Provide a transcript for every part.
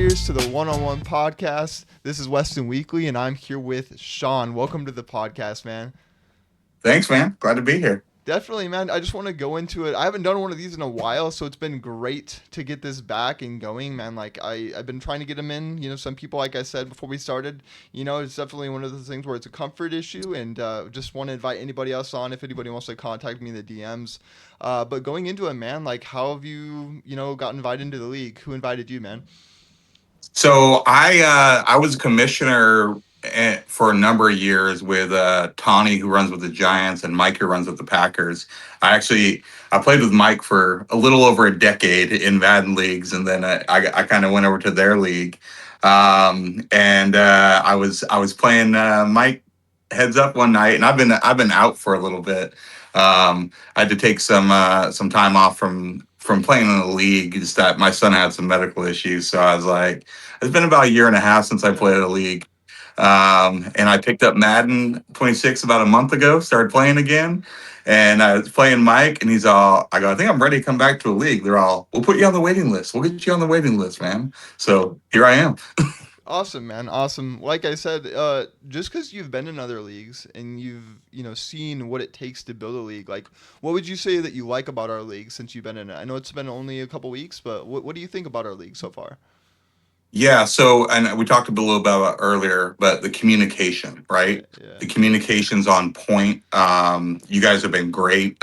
Warriors to the One-on-One Podcast. This is Weston Weekly, and I'm here with Sean. Welcome to the podcast, man. Thanks, man. Glad to be here. Definitely, man. I just want to go into it. I haven't done one of these in a while, so it's been great to get this back and going, man. Like I've been trying to get them in. Some people, like I said before we started, it's definitely one of those things where it's a comfort issue, and just want to invite anybody else on if anybody wants to contact me in the DMs. But going into it, man, like how have you, got invited into the league? Who invited you, man? So I was a commissioner for a number of years with Tawny, who runs with the Giants, and Mike, who runs with the Packers. I played with Mike for a little over a decade in Madden leagues, and then I kind of went over to their league, and I was playing Mike heads up one night, and I've been out for a little bit. I had to take some time off from playing in the league. Just that my son had some medical issues, so I was like, it's been about a year and a half since I Yeah. played a league. And I picked up Madden 26 about a month ago, started playing again. And I was playing Mike, and I go, I think I'm ready to come back to a league. They're all, we'll put you on the waiting list. We'll get you on the waiting list, man. So here I am. Awesome, man. Awesome. Like I said, just because you've been in other leagues and you've, seen what it takes to build a league, like, what would you say that you like about our league since you've been in it? I know it's been only a couple weeks, but what do you think about our league so far? Yeah. So, and we talked a little about it earlier, but the communication, Yeah, right? yeah, The communication's on point. You guys have been great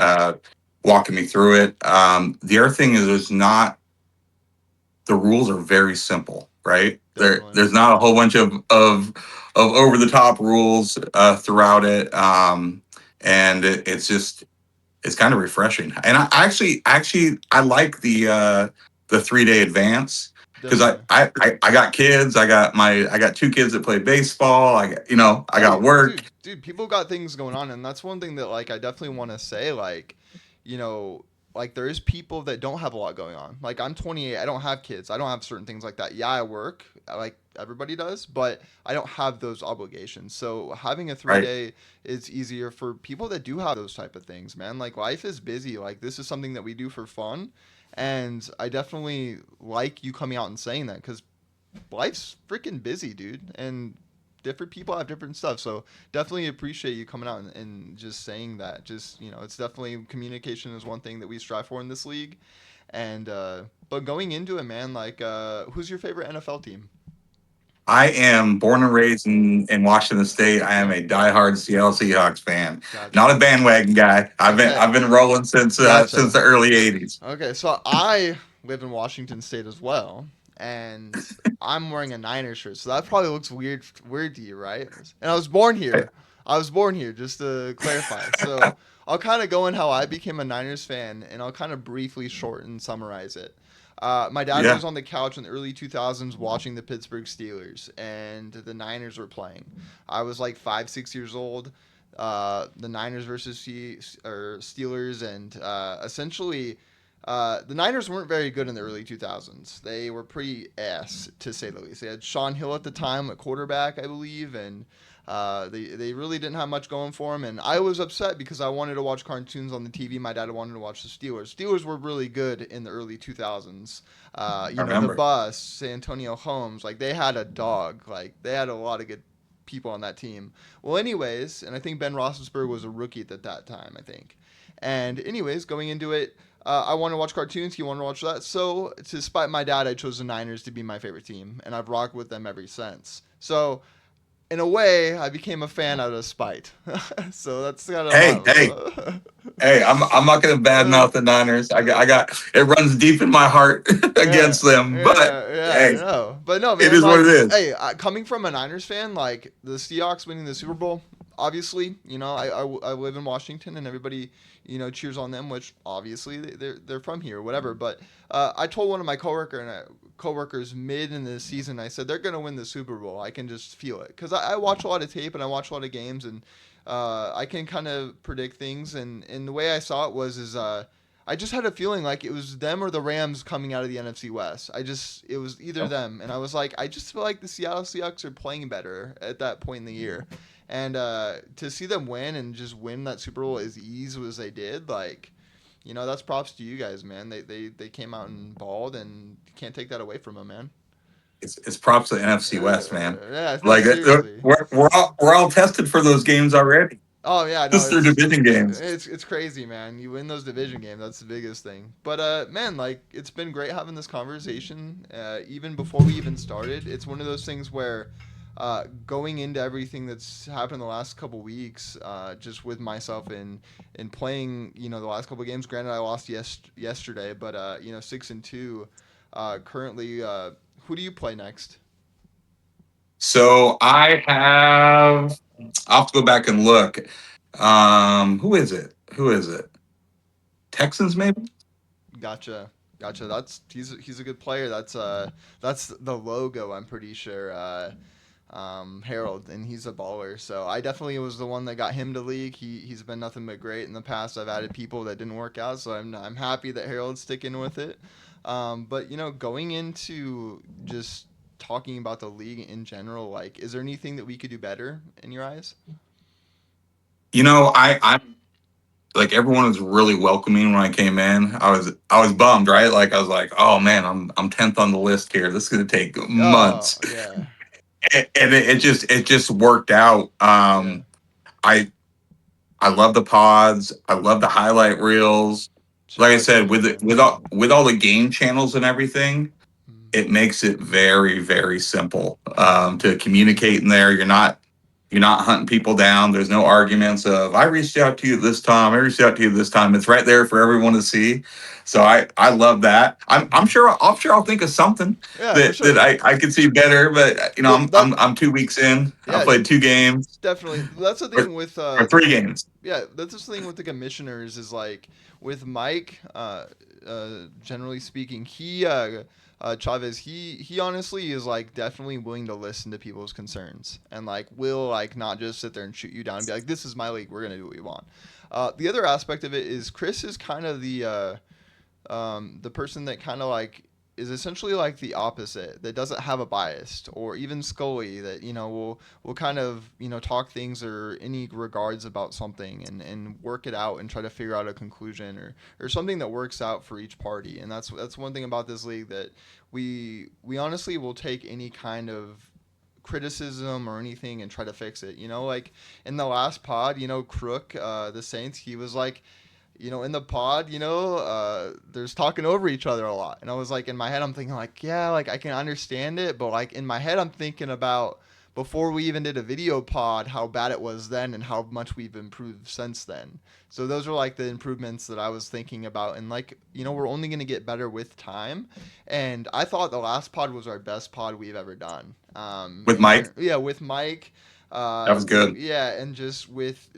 walking me through it. The other thing is, the rules are very simple, right? definitely. There's not a whole bunch of over the top rules throughout it, and it's kind of refreshing. And I like the 3 day advance because Definitely. I got kids. I got two kids that play baseball. I Oh, got work. dude, people got things going on, and that's one thing that like I definitely want to say, you know, like there is people that don't have a lot going on. Like I'm 28, I don't have kids, I don't have certain things like that. Yeah, I work like everybody does, but I don't have those obligations. So having a three Right. day is easier for people that do have those type of things, man. Like life is busy. Like this is something that we do for fun, and I definitely like you coming out and saying that because life's freaking busy, dude, and different people have different stuff. So definitely appreciate you coming out and just saying that. Just it's definitely communication is one thing that we strive for in this league. And but going into it, man, like who's your favorite NFL team? I am born and raised in Washington State. I am Okay, a diehard Seattle Seahawks fan. gotcha. Not a bandwagon guy. Okay, I've been rolling since gotcha. the early '80s. Okay, so I live in Washington State as well, and I'm wearing a Niners shirt, so that probably looks weird to you, right? And I was born here. I was born here, just to clarify. So I'll kind of go in how I became a Niners fan, and I'll kind of briefly shorten and summarize it. My dad Yeah. was on the couch in the early 2000s watching the Pittsburgh Steelers, and the Niners were playing. I was like 5, 6 years old. The Niners versus Steelers, and essentially the Niners weren't very good in the early 2000s. They were pretty ass, to say the least. They had Sean Hill at the time at quarterback, I believe, and they really didn't have much going for them. And I was upset because I wanted to watch cartoons on the TV. My dad wanted to watch the Steelers. Steelers were really good in the early 2000s. I The remember. Bus, Santonio Holmes, like they had a dog. Like they had a lot of good people on that team. Well, anyways, and I think Ben Roethlisberger was a rookie at that time, I think. And anyways, going into it, I want to watch cartoons. He wanted to watch that. So, to spite my dad, I chose the Niners to be my favorite team, and I've rocked with them ever since. So, in a way, I became a fan out of spite. So that's kind of Hey, hey, my. hey! I'm not going to uh, badmouth the Niners. I got it runs deep in my heart yeah, against them. But yeah, I hey, know. But no, it man. is what Like, it is. hey, coming from a Niners fan, like the Seahawks winning the Super Bowl, obviously, I live in Washington, and everybody, cheers on them, which obviously they're from here, whatever. But I told one of my coworkers mid in the season, I said they're gonna win the Super Bowl. I can just feel it because I watch a lot of tape and I watch a lot of games, and I can kind of predict things. And the way I saw it was is. I just had a feeling like it was them or the Rams coming out of the NFC West. It was either them, and I was like, I just feel like the Seattle Seahawks are playing better at that point in the year, and to see them win and just win that Super Bowl as easy as they did, like, that's props to you guys, man. They came out and balled, and you can't take that away from them, man. it's props to NFC West, man. Yeah, no, Like seriously. we're all tested for those games already, Oh yeah, no, just through division games. it's crazy, man. You win those division games, that's the biggest thing. But man, like it's been great having this conversation. Even before we even started, it's one of those things where going into everything that's happened in the last couple weeks, just with myself in playing, the last couple games. Granted, I lost yesterday, but 6-2. Currently, who do you play next? So I have. I'll have to go back and look. Who is it? Who is it? Texans, maybe. Gotcha. Gotcha. He's a good player. That's the logo. I'm pretty sure. Harold, and he's a baller. So I definitely was the one that got him to league. He's been nothing but great in the past. I've added people that didn't work out, so I'm happy that Harold's sticking with it. But going into just talking about the league in general, like, is there anything that we could do better in your eyes? I'm like everyone was really welcoming when I came in. I was bummed, right? Like I was like, oh man, I'm 10th on the list here. This is gonna take Oh months, yeah, and it just worked out. yeah. I I love the pods. I love the highlight reels. Shout Like I out to said, you, with man. with all the game channels and everything, Mm. it makes it very very simple to communicate in there. You're not hunting people down. There's no arguments of I reached out to you this time. I reached out to you this time. It's right there for everyone to see. So I love that. I'm sure I'll think of something Yeah, for that sure. I could see better. But Well, I'm 2 weeks in. I yeah, played 2 games definitely. That's the or, thing with or 3 games. yeah, that's the thing with the commissioners is like with Mike. Generally speaking, Chavez. He honestly is like definitely willing to listen to people's concerns and like will like not just sit there and shoot you down and be like, this is my league. We're gonna do what we want. The other aspect of it is Chris is kind of the person that kind of like is essentially like the opposite that doesn't have a bias, or even Scully that will kind of talk things or any regards about something and work it out and try to figure out a conclusion or something that works out for each party. And that's one thing about this league that we honestly will take any kind of criticism or anything and try to fix it. Like in the last pod, Crook, the Saints, he was like, in the pod, there's talking over each other a lot. And I was like, in my head, I'm thinking, like, yeah, like I can understand it. But like in my head, I'm thinking about before we even did a video pod, how bad it was then and how much we've improved since then. So those are like the improvements that I was thinking about. And like, we're only going to get better with time. And I thought the last pod was our best pod we've ever done. With Mike. Yeah, with Mike. That was good. Yeah, and just with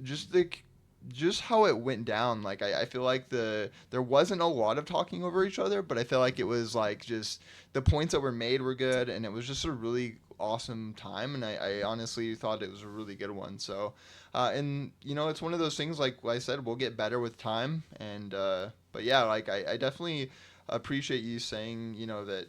just how it went down. Like I feel like there wasn't a lot of talking over each other, but I feel like it was like just the points that were made were good, and it was just a really awesome time. And I honestly thought it was a really good one. So, and it's one of those things. Like I said, we'll get better with time. And but yeah, like I definitely appreciate you saying that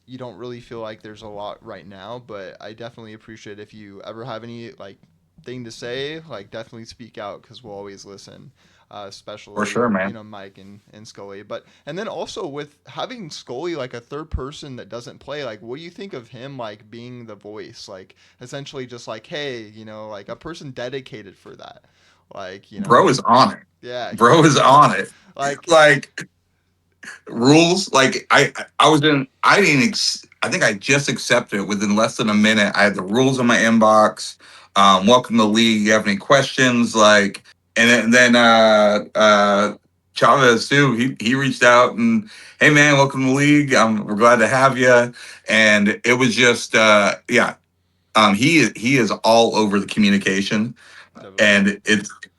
you don't really feel like there's a lot right now, but I definitely appreciate if you ever have any like thing to say, like definitely speak out because we'll always listen. For Especially sure, man. Mike and Scully, but and then also with having Scully like a third person that doesn't play, like what do you think of him like being the voice, like essentially just like hey, like a person dedicated for that, like Bro is on it. yeah, Bro is on it. like Like rules. Like I was in. I didn't. I think I just accepted it within less than a minute. I had the rules in my inbox. Welcome to the league. You have any questions? Like, and then Chavez too. He reached out and hey man, welcome to the league. We're glad to have you. And it was just yeah. He is all over the communication, definitely. and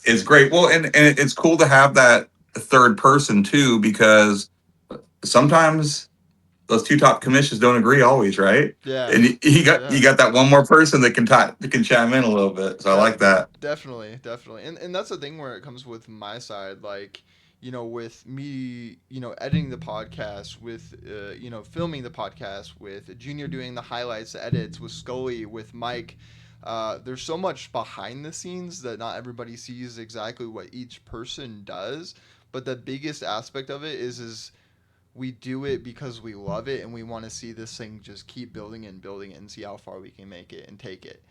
it's great. Well, and it's cool to have that third person too because sometimes those two top commissions don't agree always, right? Yeah, And you got yeah. you got that one more person that can chime in a little bit. So I like that. Definitely, definitely, and that's the thing where it comes with my side, like with me, editing the podcast, with filming the podcast, with Junior doing the highlights, the edits, with Scully, with Mike. There's so much behind the scenes that not everybody sees exactly what each person does, but the biggest aspect of it is we do it because we love it and we want to see this thing just keep building and building it and see how far we can make it and take it.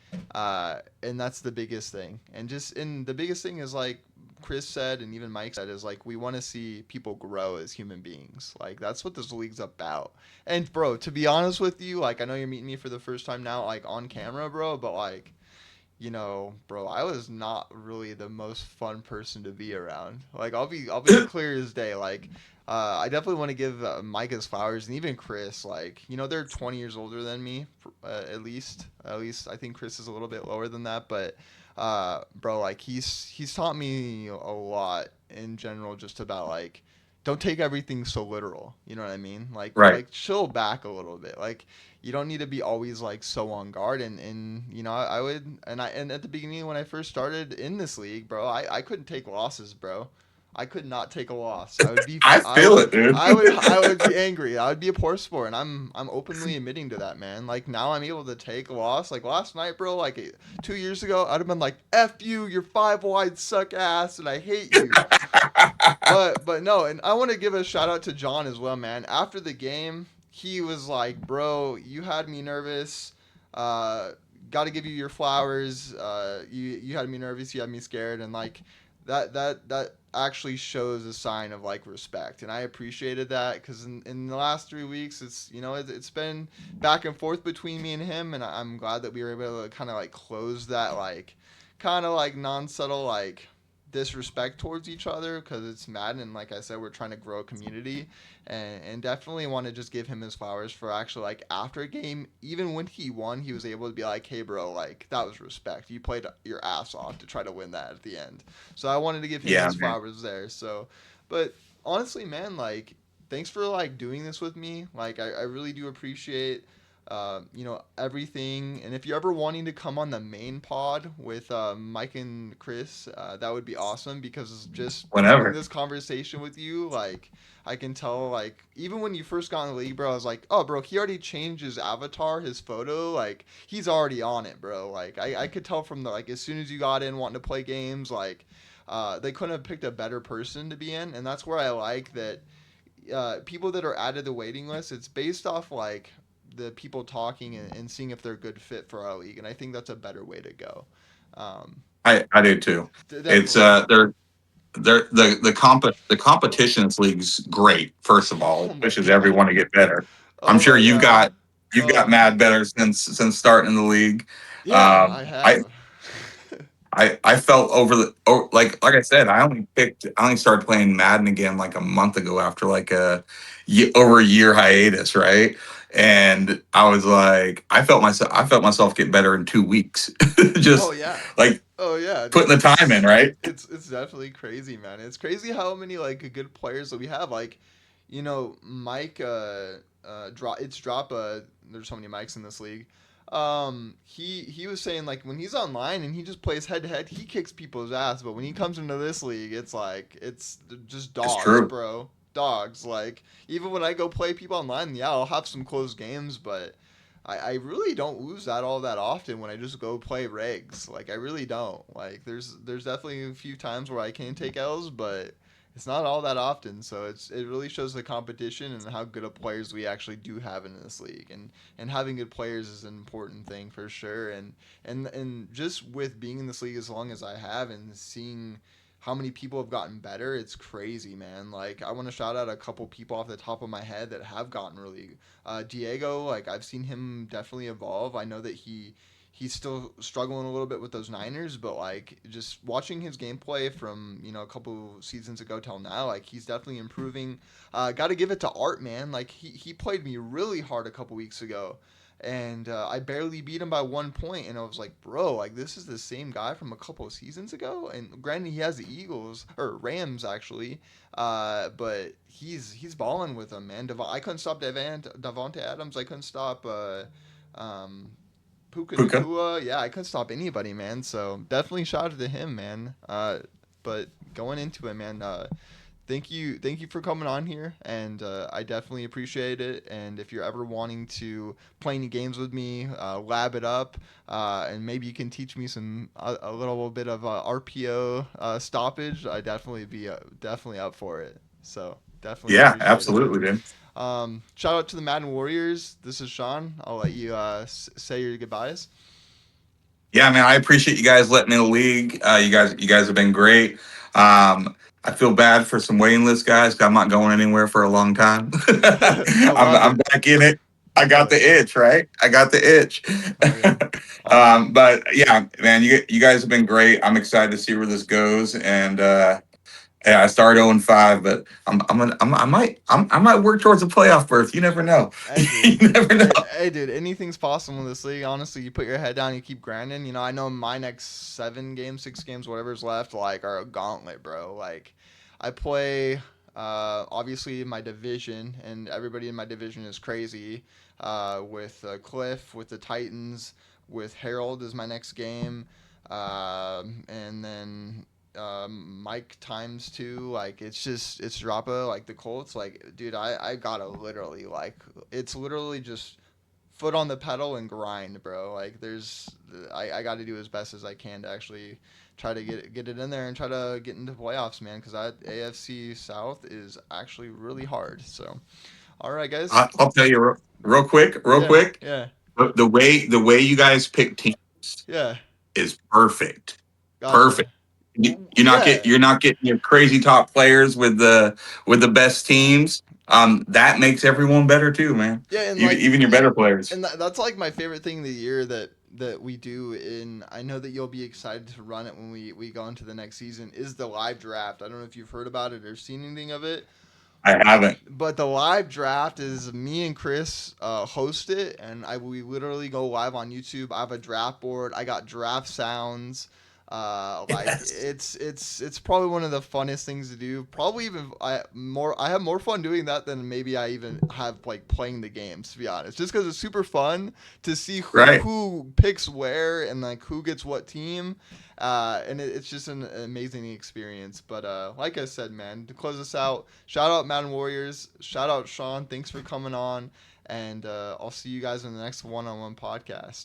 And that's the biggest thing. And the biggest thing is like Chris said and even Mike said is like we want to see people grow as human beings. Like that's what this league's about. And bro, to be honest with you, like I know you're meeting me for the first time now, like on camera, bro, but like bro, I was not really the most fun person to be around. Like, I'll be clear as day. Like, I definitely want to give Mike his flowers, and even Chris. Like, they're 20 years older than me, at least. At least I think Chris is a little bit lower than that. But, bro, like he's taught me a lot in general, just about like. Don't take everything so literal. You know what I mean? Like, Right. like chill back a little bit. Like, you don't need to be always like so on guard and I would and at the beginning when I first started in this league, bro, I couldn't take losses, bro. I could not take a loss. I would be I I feel would it, dude. I would be angry. I would be a poor sport, and I'm openly admitting to that, man. Like now I'm able to take a loss. Like last night, bro, like 2 years ago I'd have been like, F you, you're five wide, suck ass, and I hate you. But no, and I want to give a shout out to John as well, man. After the game, he was like, "Bro, you had me nervous. Uh, Got to give you your flowers. You had me nervous. You had me scared, and like that actually shows a sign of like respect, and I appreciated that because in the last 3 weeks, it's been back and forth between me and him, and I'm glad that we were able to kind of like close that like kind of like non subtle like disrespect towards each other because it's Madden and like I said we're trying to grow a community and definitely want to just give him his flowers for actually like after a game even when he won he was able to be like, hey bro, like that was respect, you played your ass off to try to win that at the end. So I wanted to give him Yeah, his man. flowers there. So but honestly, man, like thanks for like doing this with me. Like I really do appreciate everything. And if you're ever wanting to come on the main pod with Mike and Chris, that would be awesome because just having Whenever. this conversation with you, like, I can tell, like, even when you first got in the league, bro, I was like, oh, bro, he already changed his avatar, his photo. Like, he's already on it, bro. Like, I could tell from the, like, as soon as you got in wanting to play games, like, they couldn't have picked a better person to be in. And that's where I like that people that are added to the waiting list, it's based off like the people talking and seeing if they're a good fit for our league, and I think that's a better way to go. Um, I do too. It's Definitely. they're the competition in this league's great, first of all. Oh It my pushes god. everyone to get better. I'm Oh sure my god. you've got Oh mad better since starting in the league. yeah, Um I I have. I felt like I said, I only started playing Madden again like a month ago after like over a year hiatus, right? And I felt myself get better in 2 weeks. Oh Just yeah. like Oh yeah, putting dude. the time in, right? It's definitely crazy, man. It's crazy how many like good players that we have. Like, Mike. Drop. There's so many Mikes in this league. He was saying like when he's online and he just plays head to head, he kicks people's ass. But when he comes into this league, it's like it's just It's dogs, true. bro. Dogs. Like even when I go play people online, yeah, I'll have some close games, but I really don't lose that all that often when I just go play regs. Like I really don't. Like there's definitely a few times where I can take L's, but it's not all that often. So it really shows the competition and how good of players we actually do have in this league. And having good players is an important thing for sure. And just with being in this league as long as I have and seeing how many people have gotten better, it's crazy, man. Like I want to shout out a couple people off the top of my head that have gotten really Diego, like I've seen him definitely evolve. I know that he's still struggling a little bit with those Niners, but like just watching his gameplay from a couple seasons ago till now, like he's definitely improving. Got to give it to Art, man. Like he played me really hard a couple weeks ago. And I barely beat him by 1 point, and I was like, "Bro, like this is the same guy from a couple of seasons ago." And granted, he has the Eagles or Rams actually, but he's balling with them, man. I couldn't stop Davante Adams. I couldn't stop um, Puka Puka. Nakua. Yeah, I couldn't stop anybody, man. So definitely shout out to him, man. But going into it, man. thank you for coming on here, and I definitely appreciate it. And if you're ever wanting to play any games with me, lab it up, and maybe you can teach me a little bit of RPO stoppage. I definitely up for it. So definitely Yeah, appreciate it, man. absolutely, dude. Shout out to the Madden Warriors. This is Sean. I'll let you say your goodbyes. Yeah, man, I appreciate you guys letting me in the league. You guys have been great. I feel bad for some waiting list guys. 'Cause I'm not going anywhere for a long time. I love I'm it. back in it. I got Yeah. the itch, right? I got the itch. Oh yeah. Awesome. But yeah, man, you guys have been great. I'm excited to see where this goes, and yeah, I started 0-5, but I might work towards a playoff berth. You never know. Hey, dude. You never know. Hey, dude. Anything's possible in this league. Honestly, you put your head down, you keep grinding. I know my next 7 games, 6 games, whatever's left, like are a gauntlet, bro. Like, I play. Obviously, my division, and everybody in my division is crazy. With Cliff, with the Titans, with Harold is my next game, and then Mike times 2. Like it's Drapa, like the Colts. Like, dude, I gotta literally like it's literally just foot on the pedal and grind, bro. Like I got to do as best as I can to actually try to get it in there and try to get into playoffs, man. Because that AFC South is actually really hard. So, all right, guys. I'll tell you real Yeah, quick. yeah, The way you guys pick teams yeah. is perfect. Gotcha. Perfect. Yeah, You're not getting your crazy top players with the best teams. That makes everyone better too, man. yeah, and Even your better players. that's like my favorite thing of the year that we do. And I know that you'll be excited to run it when we go into the next season. Is the live draft? I don't know if you've heard about it or seen anything of it. I haven't. But the live draft is me and Chris host it, and we literally go live on YouTube. I have a draft board. I got draft sounds. Like Yes. it's probably one of the funnest things to do. Probably even I have more fun doing that than maybe I even have like playing the games. To be honest, just because it's super fun to see Right. who picks where and like who gets what team. And it's just an amazing experience. But like I said, man, to close this out, shout out Madden Warriors. Shout out Sean. Thanks for coming on. And I'll see you guys in the next one-on-one podcast.